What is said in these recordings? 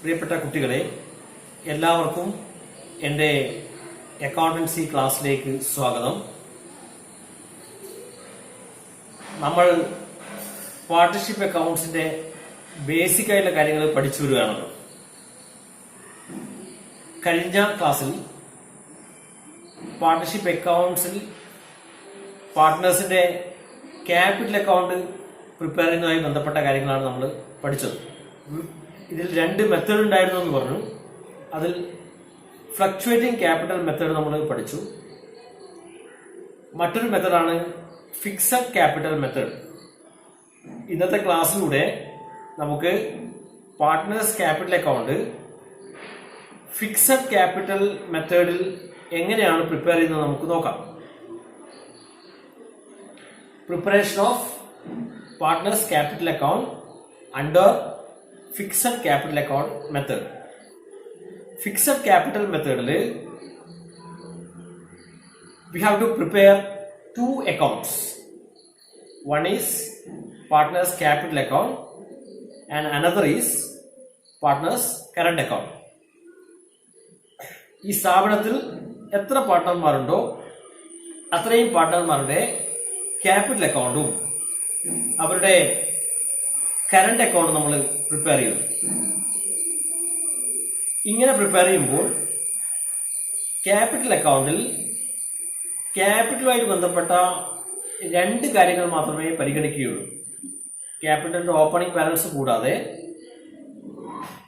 പ്രിയപ്പെട്ട കുട്ടികളെ, എല്ലാവർക്കും എൻ്റെ അക്കൗണ്ടൻസി ക്ലാസ്സിലേക്ക് സ്വാഗതം. നമ്മൾ പാർട്ണർഷിപ്പ് അക്കൗണ്ട്സിന്റെ ബേസിക് ആയിട്ടുള്ള കാര്യങ്ങൾ പഠിച്ചു വരികയാണല്ലോ. കഴിഞ്ഞ ക്ലാസ്സിൽ പാർട്ണർഷിപ്പ് അക്കൗണ്ട്സിൽ പാർട്ട്നേഴ്സിന്റെ ക്യാപിറ്റൽ അക്കൗണ്ട് പ്രിപ്പയർ ചെയ്യുന്നതുമായി ബന്ധപ്പെട്ട കാര്യങ്ങളാണ് നമ്മൾ പഠിച്ചത്. ഇതിൽ രണ്ട് മെത്തേഡ് ഉണ്ടായിരുന്നു എന്ന് പറഞ്ഞു. അതിൽ ഫ്ലക്ച്വേറ്റിംഗ് ക്യാപിറ്റൽ മെത്തേഡ് നമ്മൾ പഠിച്ചു. മറ്റൊരു മെത്തേഡാണ് ഫിക്സഡ് ക്യാപിറ്റൽ മെത്തേഡ്. ഇന്നത്തെ ക്ലാസ്സിലൂടെ നമുക്ക് partners capital account fixed capital മെത്തേഡിൽ എങ്ങനെയാണ് പ്രിപ്പയർ ചെയ്യുന്നത് നമുക്ക് നോക്കാം. Preparation of partners capital account under fixed capital account method. Fixed capital മെത്തേഡിൽ we have to prepare two accounts. One is partners capital account and another is partners current account. ഈ സ്ഥാപനത്തിൽ എത്ര പാർട്ട്ണർമാരുണ്ടോ അത്രയും പാർട്ട്ണർമാരുടെ ക്യാപിറ്റൽ അക്കൗണ്ടും അവരുടെ കറണ്ട് അക്കൗണ്ട് നമ്മൾ prepare ചെയ്യും. ഇങ്ങനെ പ്രിപ്പയർ ചെയ്യുമ്പോൾ ക്യാപിറ്റൽ അക്കൗണ്ടിൽ ക്യാപിറ്റലുമായിട്ട് ബന്ധപ്പെട്ട രണ്ട് കാര്യങ്ങൾ മാത്രമേ പരിഗണിക്കുകയുള്ളൂ. ക്യാപിറ്റലിന്റെ ഓപ്പണിംഗ് ബാലൻസ് കൂടാതെ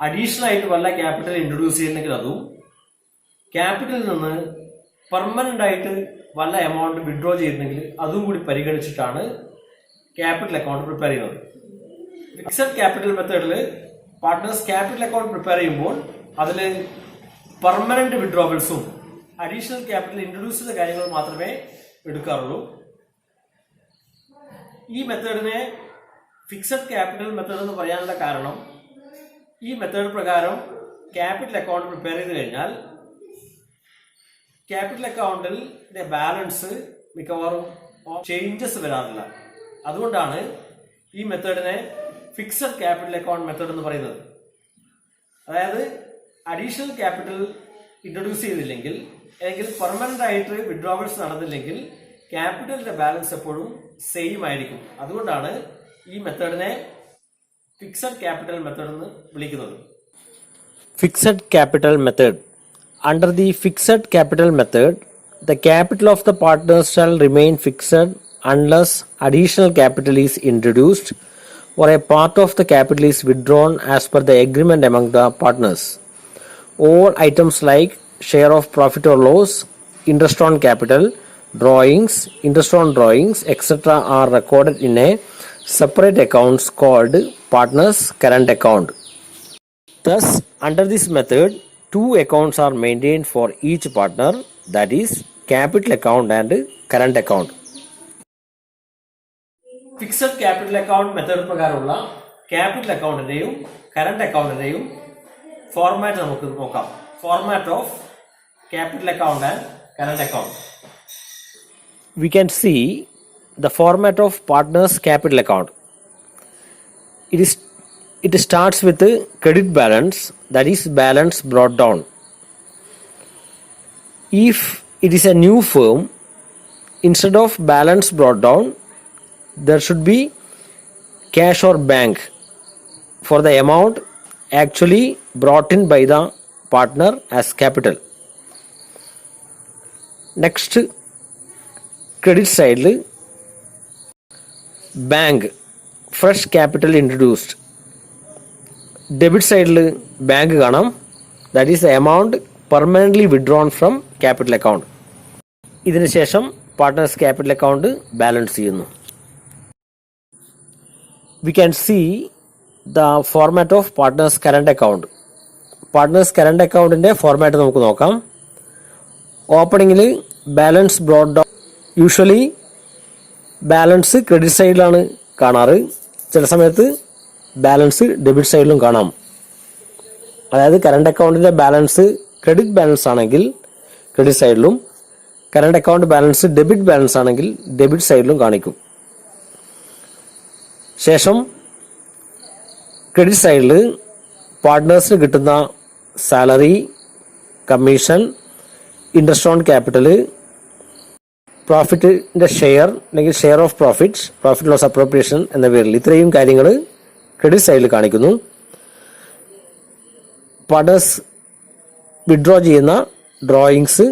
അഡീഷണൽ ആയിട്ട് വല്ല ക്യാപിറ്റൽ ഇൻട്രൊഡ്യൂസ് ചെയ്യുന്നെങ്കിൽ അതും, ക്യാപിറ്റലിൽ നിന്ന് പെർമനന്റ് ആയിട്ട് വല്ല എമൗണ്ട് വിഡ്രോ ചെയ്യുന്നെങ്കിൽ അതും കൂടി പരിഗണിച്ചിട്ടാണ് ക്യാപിറ്റൽ അക്കൗണ്ട് പ്രിപ്പയർ ചെയ്യുന്നത്. ഫിക്സഡ് ക്യാപിറ്റൽ മെത്തേഡിൽ പാർട്ട്നേഴ്സ് ക്യാപിറ്റൽ അക്കൗണ്ട് പ്രിപ്പയർ ചെയ്യുമ്പോൾ അതിൽ പെർമനന്റ് വിഡ്രോവൽസും അഡീഷണൽ ക്യാപിറ്റൽ ഇൻട്രൊഡ്യൂസ് ചെയ്ത കാര്യങ്ങൾ മാത്രമേ എടുക്കാറുള്ളൂ. ഈ മെത്തേഡിനെ ഫിക്സഡ് ക്യാപിറ്റൽ മെത്തേഡ് എന്ന് പറയാനുള്ള കാരണം, ഈ മെത്തേഡ് പ്രകാരം ക്യാപിറ്റൽ അക്കൗണ്ട് പ്രിപ്പയർ ചെയ്ത് കഴിഞ്ഞാൽ ക്യാപിറ്റൽ അക്കൗണ്ടിൽ ബാലൻസ് മിക്കവാറും ചേഞ്ചസ് വരാറില്ല. അതുകൊണ്ടാണ് ഈ മെത്തേഡിനെ ഫിക്സഡ് ക്യാപിറ്റൽ അക്കൗണ്ട് മെത്തേഡ് എന്ന് പറയുന്നത്. അതായത് അഡീഷണൽ ക്യാപിറ്റൽ ഇൻട്രൊഡ്യൂസ് ചെയ്തില്ലെങ്കിൽ അല്ലെങ്കിൽ പെർമനന്റ് ആയിട്ട് വിഡ്രോവൽസ് നടന്നില്ലെങ്കിൽ ക്യാപിറ്റലിന്റെ ബാലൻസ് എപ്പോഴും സെയിം ആയിരിക്കും. അതുകൊണ്ടാണ് ഈ മെത്തേഡിനെ ഫിക്സഡ് ക്യാപിറ്റൽ മെത്തേഡ് എന്ന് വിളിക്കുന്നത്. Fixed capital method. Under the fixed capital method, the capital of the partners shall remain fixed unless additional capital is introduced or a part of the capital is withdrawn as per the agreement among the partners. All items like share of profit or loss, interest on capital, drawings, interest on drawings, etc. are recorded in a separate accounts called partners current account. Thus, under this method, two accounts are maintained for each partner, that is capital account and current account. Fixed capital account method പ്രകാരമുള്ള capital അക്കൗണ്ടിന്റെയും current അക്കൗണ്ടിന്റെയും format നമുക്ക് നോക്കാം. Format of capital account and current account. We can see the format of partners capital account. It starts with the credit balance, that is balance brought down. If it is a new firm, instead of balance brought down, there should be cash or bank for the amount actually brought in by the partner as capital. Next, credit side, bank, fresh capital introduced. Debit side, bank കാണാം, that is the amount permanently withdrawn from capital account. ഇതിനു ശേഷം partners capital account balance ചെയ്യുന്നു. We can see the format of partners current account. Partners current accountന്റെ format നമുക്ക് നോക്കാം. ഓപ്പണിങ്ങിൽ balance brought down. Usually balance credit സൈഡിലാണ് കാണാറ്. ചില സമയത്ത് ബാലൻസ് ഡെബിറ്റ് സൈഡിലും കാണാം. അതായത് കറണ്ട് അക്കൗണ്ടിന്റെ ബാലൻസ് ക്രെഡിറ്റ് ബാലൻസ് ആണെങ്കിൽ ക്രെഡിറ്റ് സൈഡിലും, current account balance debit balance ആണെങ്കിൽ ഡെബിറ്റ് സൈഡിലും കാണിക്കും. ശേഷം ക്രെഡിറ്റ് സൈഡിൽ പാർട്ട്നേഴ്സിന് കിട്ടുന്ന salary, commission, interest on capital, പ്രോഫിറ്റിന്റെ ഷെയർ അല്ലെങ്കിൽ share of profit, profit loss appropriation എന്ന പേരിൽ ഇത്രയും കാര്യങ്ങൾ ക്രെഡിറ്റ് സൈഡിൽ കാണിക്കുന്നു. പാർട്ട്നേഴ്സ് വിഡ്രോ ചെയ്യുന്ന ഡ്രോയിങ്സ്,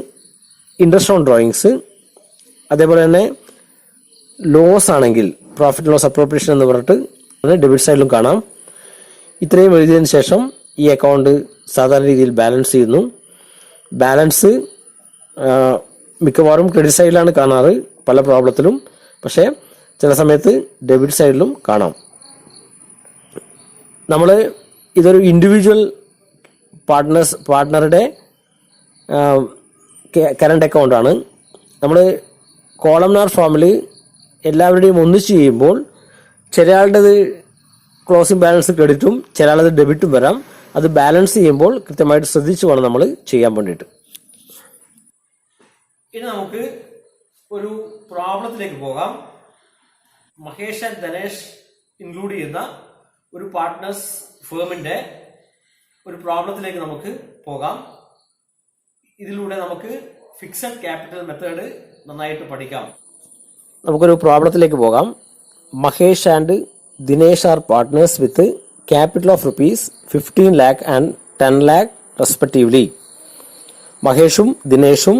ഇൻട്രസ്റ്റ് ഓൺ ഡ്രോയിങ്സ്, അതേപോലെ തന്നെ ലോസ് ആണെങ്കിൽ പ്രോഫിറ്റ് ലോസ് അപ്രോപ്രിയേഷൻ എന്ന് പറഞ്ഞിട്ട് ഡെബിറ്റ് സൈഡിലും കാണാം. ഇത്രയും എഴുതിയതിന് ശേഷം ഈ അക്കൗണ്ട് സാധാരണ രീതിയിൽ ബാലൻസ് ചെയ്യുന്നു. ബാലൻസ് മിക്കവാറും ക്രെഡിറ്റ് സൈഡിലാണ് കാണാറ് പല പ്രോബ്ലത്തിലും, പക്ഷേ ചില സമയത്ത് ഡെബിറ്റ് സൈഡിലും കാണാം. നമ്മൾ ഇതൊരു ഇൻഡിവിജ്വൽ പാർട്ട്ണറുടെ കറണ്ട് അക്കൗണ്ടാണ്. നമ്മൾ കോളംനാർ ഫോമിൽ എല്ലാവരുടെയും ഒന്നിച്ച് ചെയ്യുമ്പോൾ ചില ആളുടേത് ക്ലോസിംഗ് ബാലൻസ് ക്രെഡിറ്റും ചില ആളത് ഡെബിറ്റും വരാം. അത് ബാലൻസ് ചെയ്യുമ്പോൾ കൃത്യമായിട്ട് ശ്രദ്ധിച്ചു വേണം നമ്മൾ ചെയ്യാൻ വേണ്ടിയിട്ട്. ഇനി നമുക്ക് ഒരു പ്രോബ്ലത്തിലേക്ക് പോകാം. മഹേഷ് ആൻഡ് ധനേഷ് ഇൻക്ലൂഡ് ചെയ്യുന്ന ഒരു പാർട്ട്നേഴ്സ് ഫേമിന്റെ ഒരു പ്രോബ്ലത്തിലേക്ക് നമുക്ക് പോകാം. ഇതിലൂടെ നമുക്ക് ഫിക്സഡ് ക്യാപിറ്റൽ മെത്തേഡ് നന്നായിട്ട് പഠിക്കാം. നമുക്കൊരു പ്രോബ്ലത്തിലേക്ക് പോകാം. Mahesh and Dinesh are partners with capital of rupees 15 lakh and 10 lakh respectively. മഹേഷും ദിനേഷും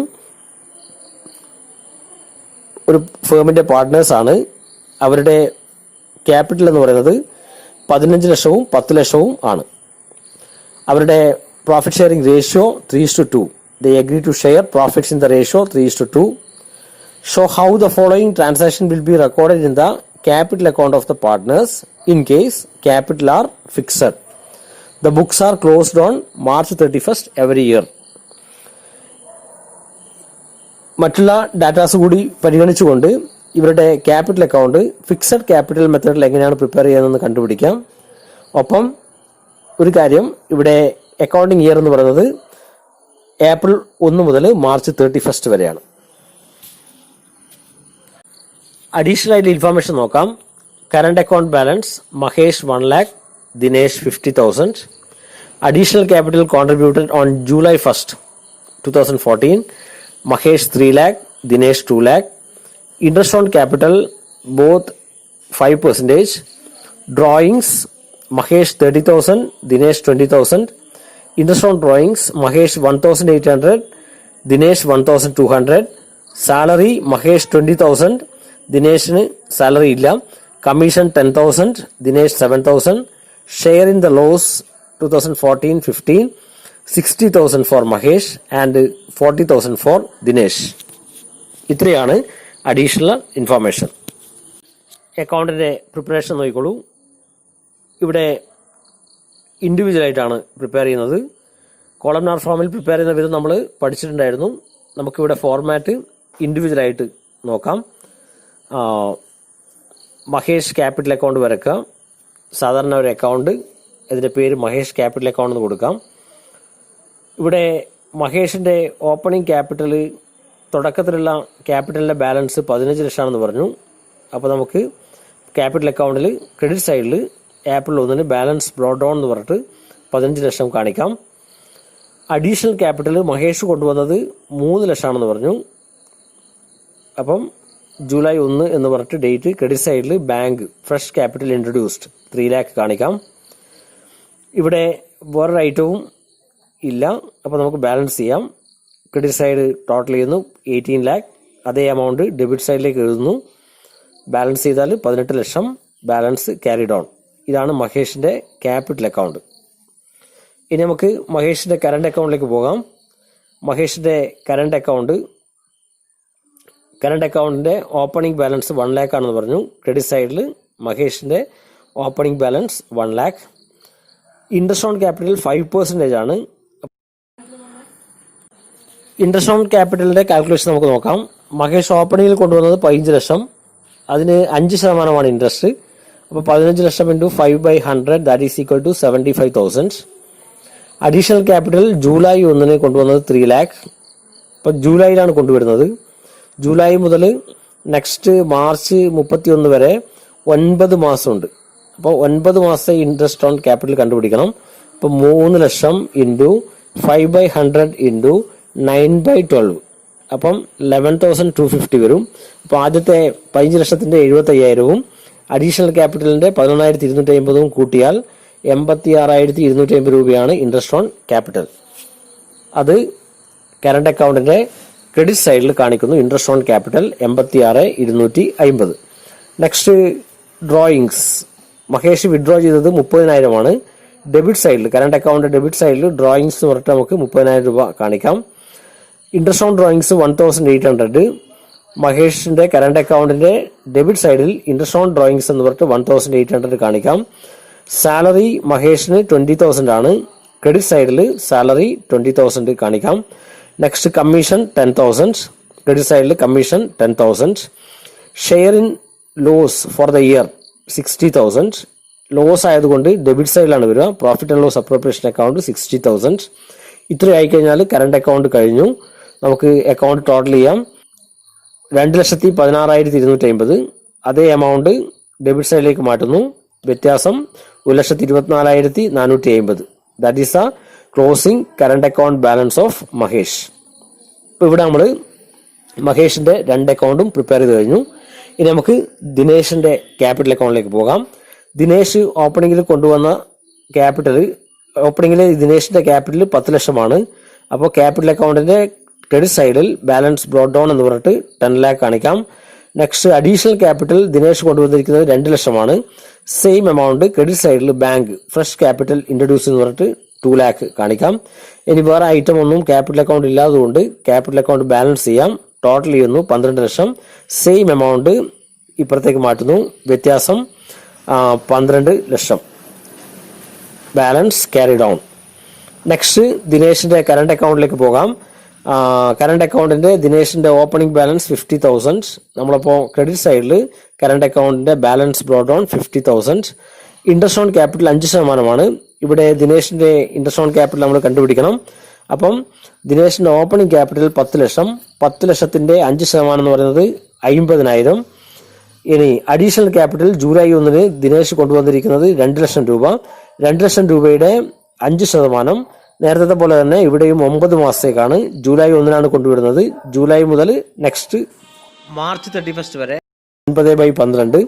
ഒരു ഫേമിന്റെ പാർട്ട്നേഴ്സ് ആണ്. അവരുടെ ക്യാപിറ്റൽ എന്ന് പറയുന്നത് 15 ലക്ഷവും 10 ലക്ഷവും ആണ്. അവരുടെ profit sharing ratio 3:2. They agree to share profits in the ratio 3:2. Show how the following transaction will be recorded in the capital account of the partners in case capital are fixed. The books are closed on March 31st every year. മറ്റുള്ള datas കൂടി പരിഗണിച്ചുകൊണ്ട് ഇവരുടെ capital account fixed capital മെത്തേഡിൽ എങ്ങനെയാണ് prepare ചെയ്യുന്നതെന്ന് കണ്ടുപിടിക്കാം. ഒപ്പം ഒരു കാര്യം, ഇവിടെ അക്കൗണ്ടിങ് ഇയർ എന്ന് പറയുന്നത് ഏപ്രിൽ 1 മുതൽ മാർച്ച് 31 വരെയാണ്. അഡീഷണൽ ആയിട്ട് ഇൻഫർമേഷൻ നോക്കാം. Current account balance Mahesh 1 lakh, Dinesh 50,000. Additional capital contributed on July 1st, 2014, Mahesh 3 lakh, Dinesh 2 lakh. Interest on capital both 5%. Drawings Mahesh 30,000, Dinesh 20,000. Interest on drawings Mahesh 1,800, Dinesh 1,200. Salary Mahesh 20,000, Dineshന് salary ഇല്ല. Commission 10,000, Dinesh 7,000. Share in the loss 2014-15, 60,000 for Mahesh and 40,000 for Dinesh. ഇത്രയാണ് additional information. അക്കൗണ്ടിന്റെ preparation നോക്കിക്കോളൂ. ഇവിടെ ഇൻഡിവിജ്വലായിട്ടാണ് prepare ചെയ്യുന്നത്. Columnar ഫോമിൽ prepare ചെയ്യുന്ന വിധം നമ്മൾ പഠിച്ചിട്ടുണ്ടായിരുന്നു. നമുക്കിവിടെ ഫോർമാറ്റ് ഇൻഡിവിജ്വലായിട്ട് നോക്കാം. മഹേഷ് ക്യാപിറ്റൽ അക്കൗണ്ട് വരക്കുക. സാധാരണ ഒരു അക്കൗണ്ട്, ഇതിൻ്റെ പേര് മഹേഷ് ക്യാപിറ്റൽ അക്കൗണ്ട് എന്ന് കൊടുക്കാം. ഇവിടെ മഹേഷിൻ്റെ ഓപ്പണിംഗ് ക്യാപിറ്റൽ, തുടക്കത്തിലുള്ള ക്യാപിറ്റലിൻ്റെ ബാലൻസ് 15 ലക്ഷമാണെന്ന് പറഞ്ഞു. അപ്പോൾ നമുക്ക് ക്യാപിറ്റൽ അക്കൗണ്ടിൽ ക്രെഡിറ്റ് സൈഡിൽ ഏപ്രിൽ 1 ബാലൻസ് ബ്രോഡ് ഡൗൺ എന്ന് പറഞ്ഞിട്ട് 15 ലക്ഷം കാണിക്കാം. അഡീഷണൽ ക്യാപിറ്റൽ മഹേഷ് കൊണ്ടുവന്നത് 3 ലക്ഷമാണെന്ന് പറഞ്ഞു. അപ്പം July 1 എന്ന് പറഞ്ഞിട്ട് ഡേറ്റ് ക്രെഡിറ്റ് സൈഡിൽ bank fresh capital introduced 3 lakh കാണിക്കാം. ഇവിടെ വേറൊരു ഐറ്റവും ഇല്ല. അപ്പോൾ നമുക്ക് ബാലൻസ് ചെയ്യാം. ക്രെഡിറ്റ് സൈഡ് ടോട്ടൽ ചെയ്യുന്നു 18 lakh. അതേ എമൗണ്ട് ഡെബിറ്റ് സൈഡിലേക്ക് എഴുതുന്നു. ബാലൻസ് ചെയ്താൽ 18 ലക്ഷം. Balance carry down. ഇതാണ് മഹേഷിൻ്റെ ക്യാപിറ്റൽ അക്കൗണ്ട്. ഇനി നമുക്ക് മഹേഷിൻ്റെ കറണ്ട് അക്കൗണ്ടിലേക്ക് പോകാം. മഹേഷിൻ്റെ കറണ്ട് അക്കൗണ്ടിൻ്റെ ഓപ്പണിംഗ് ബാലൻസ് 1 lakh ആണെന്ന് പറഞ്ഞു. ക്രെഡിറ്റ് സൈഡിൽ മഹേഷിൻ്റെ opening balance 1 lakh. Interest on capital 5% ആണ്. ഇൻട്രസ്റ്റ് ഓൺ ക്യാപിറ്റലിൻ്റെ കാൽക്കുലേഷൻ നമുക്ക് നോക്കാം. മഹേഷ് ഓപ്പണിങ്ങിൽ കൊണ്ടുവന്നത് 15 ലക്ഷം. അതിന് 5% ഇൻട്രസ്റ്റ്. അപ്പോൾ 15 ലക്ഷം into 5/100 that is equal to 75,000. Additional capital July 1 കൊണ്ടുവന്നത് 3 lakh. അപ്പോൾ ജൂലൈയിലാണ് കൊണ്ടുവരുന്നത്. ജൂലൈ മുതൽ നെക്സ്റ്റ് മാർച്ച് 31 വരെ 9 മാസമുണ്ട്. അപ്പോൾ 9 മാസത്തെ ഇൻട്രസ്റ്റ് ഓൺ ക്യാപിറ്റൽ കണ്ടുപിടിക്കണം. ഇപ്പം 3 ലക്ഷം ഇൻറ്റു 5/100 ഇൻറ്റു 9/12 അപ്പം 11,250 വരും. അപ്പോൾ ആദ്യത്തെ 15 ലക്ഷത്തിൻ്റെ 75,000 അഡീഷണൽ ക്യാപിറ്റലിൻ്റെ 11,250 കൂട്ടിയാൽ 86,250 രൂപയാണ് ഇൻട്രസ്റ്റ് ഓൺ ക്യാപിറ്റൽ. അത് കറണ്ട് അക്കൗണ്ടിൻ്റെ ക്രെഡിറ്റ് സൈഡിൽ കാണിക്കുന്നു. Interest on capital 86,250. Next drawings. Mahesh withdraw ചെയ്തത് 30,000 ഡെബിറ്റ് സൈഡിൽ, കറണ്ട് അക്കൗണ്ട് ഡെബിറ്റ് സൈഡിൽ ഡ്രോയിങ്സ് എന്ന് പറഞ്ഞിട്ട് നമുക്ക് 30,000 രൂപ കാണിക്കാം. Interest on drawings 1,800. മഹേഷിന്റെ കറണ്ട് അക്കൗണ്ടിന്റെ ഡെബിറ്റ് സൈഡിൽ ഇൻട്രസ്റ്റ് ഓൺ ഡ്രോയിങ്സ് എന്ന് പറഞ്ഞിട്ട് 1,800 കാണിക്കാം. സാലറി മഹേഷിന് 20,000 ആണ്. ക്രെഡിറ്റ് സൈഡിൽ സാലറി 20,000 കാണിക്കാം. Next commission 10,000. ക്രെഡിറ്റ് സൈഡിൽ commission 10,000. Share in loss for the year 60,000. Loss ആയതുകൊണ്ട് ഡെബിറ്റ് സൈഡിലാണ് വരിക. Profit and loss appropriation account 60,000. ഇത്ര ആയിക്കഴിഞ്ഞാൽ കറണ്ട് അക്കൗണ്ട് കഴിഞ്ഞു. നമുക്ക് അക്കൗണ്ട് ടോട്ടൽ ചെയ്യാം. 2,16,250. അതേ എമൗണ്ട് ഡെബിറ്റ് സൈഡിലേക്ക് മാറ്റുന്നു. വ്യത്യാസം 1,24,450. That is A closing current account balance of Mahesh. ഇപ്പോൾ ഇവിടെ നമ്മൾ മഹേഷിന്റെ 2 അക്കൗണ്ടും പ്രിപ്പയർ ചെയ്ത് കഴിഞ്ഞു. ഇനി നമുക്ക് ദിനേശിന്റെ ക്യാപിറ്റൽ അക്കൗണ്ടിലേക്ക് പോകാം. ദിനേശ് ഓപ്പണിംഗിൽ കൊണ്ടുവന്ന ക്യാപിറ്റൽ, ഓപ്പണിംഗിൽ ദിനേശിന്റെ ക്യാപിറ്റൽ 10 ലക്ഷമാണ്. അപ്പോൾ ക്യാപിറ്റൽ അക്കൗണ്ടിന്റെ ക്രെഡിറ്റ് സൈഡിൽ ബാലൻസ് ബ്രോട്ട് ഡൗൺ എന്ന് പറഞ്ഞിട്ട് 10 lakh കാണിക്കാം. നെക്സ്റ്റ് അഡീഷണൽ ക്യാപിറ്റൽ ദിനേശ് കൊണ്ടുവന്നിരിക്കുന്നത് 2 ലക്ഷമാണ്. സെയിം എമൗണ്ട് ക്രെഡിറ്റ് സൈഡിൽ ബാങ്ക് ഫ്രഷ് ക്യാപിറ്റൽ ഇൻട്രൊഡ്യൂസ് എന്ന് പറഞ്ഞിട്ട് 2 lakh കാണിക്കാം. ഇനി വേറെ ഐറ്റം ഒന്നും ക്യാപിറ്റൽ അക്കൗണ്ട് ഇല്ലാത്തതുകൊണ്ട് ക്യാപിറ്റൽ അക്കൗണ്ട് ബാലൻസ് ചെയ്യാം. ടോട്ടൽ ചെയ്യുന്നു 12 ലക്ഷം. സെയിം എമൗണ്ട് ഇപ്പുറത്തേക്ക് മാറ്റുന്നു. വ്യത്യാസം 12 ലക്ഷം. Balance carry down. നെക്സ്റ്റ് ദിനേശിന്റെ കറണ്ട് അക്കൗണ്ടിലേക്ക് പോകാം. കറണ്ട് അക്കൗണ്ടിന്റെ ദിനേശിന്റെ ഓപ്പണിംഗ് ബാലൻസ് 50,000. നമ്മളപ്പോൾ ക്രെഡിറ്റ് സൈഡിൽ കറണ്ട് അക്കൗണ്ടിന്റെ balance brought down 50,000. Interest on capital 5% ഇവിടെ ദിനേശിന്റെ ഇൻട്രസ്റ്റ് ഓൺ ക്യാപിറ്റൽ നമ്മൾ കണ്ടുപിടിക്കണം. അപ്പം ദിനേശിന്റെ ഓപ്പണിംഗ് ക്യാപിറ്റൽ 10 ലക്ഷം. 10 ലക്ഷത്തിന്റെ 5% എന്ന് പറയുന്നത് 50,000. ഇനി അഡീഷണൽ ക്യാപിറ്റൽ ജൂലൈ 1 ദിനേശ് കൊണ്ടുവന്നിരിക്കുന്നത് 2 ലക്ഷം രൂപ. 2 ലക്ഷം രൂപയുടെ 5%. നേരത്തെ പോലെ തന്നെ ഇവിടെയും 9 മാസത്തേക്കാണ്. ജൂലൈ 1 കൊണ്ടുവരുന്നത്. ജൂലൈ മുതൽ നെക്സ്റ്റ് മാർച്ച് 31 വരെ 9/12.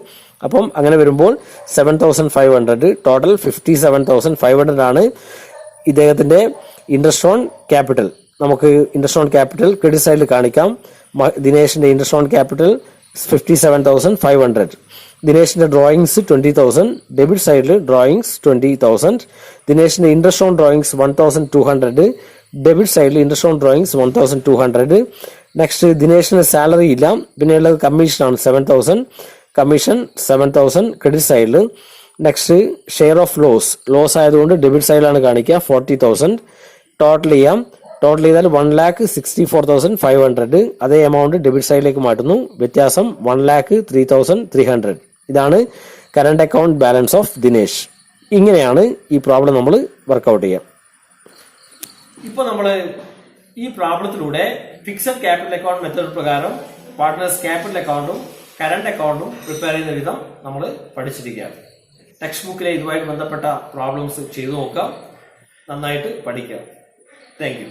അപ്പം അങ്ങനെ വരുമ്പോൾ 7,500. ടോട്ടൽ 57,500 ആണ് ഇദ്ദേഹത്തിന്റെ ഇൻട്രസ്റ്റ് ഓൺ ക്യാപിറ്റൽ. നമുക്ക് ഇൻട്രസ്റ്റ് ഓൺ ക്യാപിറ്റൽ ക്രെഡിറ്റ് സൈഡിൽ കാണിക്കാം. ദിനേശിന്റെ ഇൻട്രസ്റ്റ് ഓൺ ക്യാപിറ്റൽ 57,500. ദിനേശിന്റെ ഡ്രോയിങ്സ് 20,000. ഡെബിറ്റ് സൈഡിൽ ഡ്രോയിങ്സ് 20,000. ദിനേശിന്റെ ഇൻട്രസ്റ്റ് ഓൺ ഡ്രോയിങ്സ് 1,200. ഡെബിറ്റ് സൈഡിൽ ഇൻട്രസ്റ്റ് ഓൺ ഡ്രോയിങ്സ് 1,200. നെക്സ്റ്റ് ദിനേശിന് സാലറി ഇല്ല. പിന്നെയുള്ളത് കമ്മീഷനാണ് 7,000. കമ്മീഷൻ 7,000 ക്രെഡിറ്റ് സൈഡിൽ. നെക്സ്റ്റ് ഷെയർ ഓഫ് ലോസ് ആയതുകൊണ്ട് ഡെബിറ്റ് സൈഡിലാണ് കാണിക്കുക 40,000. ടോട്ടൽ ചെയ്യാം. ടോട്ടൽ ചെയ്താൽ 1,64,500. അതേ എമൗണ്ട് ഡെബിറ്റ് സൈഡിലേക്ക് മാറ്റുന്നു. വ്യത്യാസം 1,03,300. ഇതാണ് current account balance of Dinesh. ഇങ്ങനെയാണ് ഈ പ്രോബ്ലം നമ്മൾ വർക്കൗട്ട് ചെയ്യാം. ഇപ്പോൾ നമ്മൾ ഈ പ്രോബ്ലത്തിലൂടെ ഫിക്സഡ് ക്യാപിറ്റൽ അക്കൗണ്ട് മെത്തേഡ് പ്രകാരം പാർട്ട്നേഴ്സ് ക്യാപിറ്റൽ അക്കൗണ്ടും കറണ്ട് അക്കൗണ്ടും പ്രിപ്പയർ ചെയ്യുന്ന വിധം നമ്മൾ പഠിച്ചിരിക്കുകയാണ്. ടെക്സ്റ്റ് ബുക്കിലെ ഇതുമായിട്ട് ബന്ധപ്പെട്ട പ്രോബ്ലംസ് ചെയ്തു നോക്കാം. നന്നായിട്ട് പഠിക്കാം. Thank you.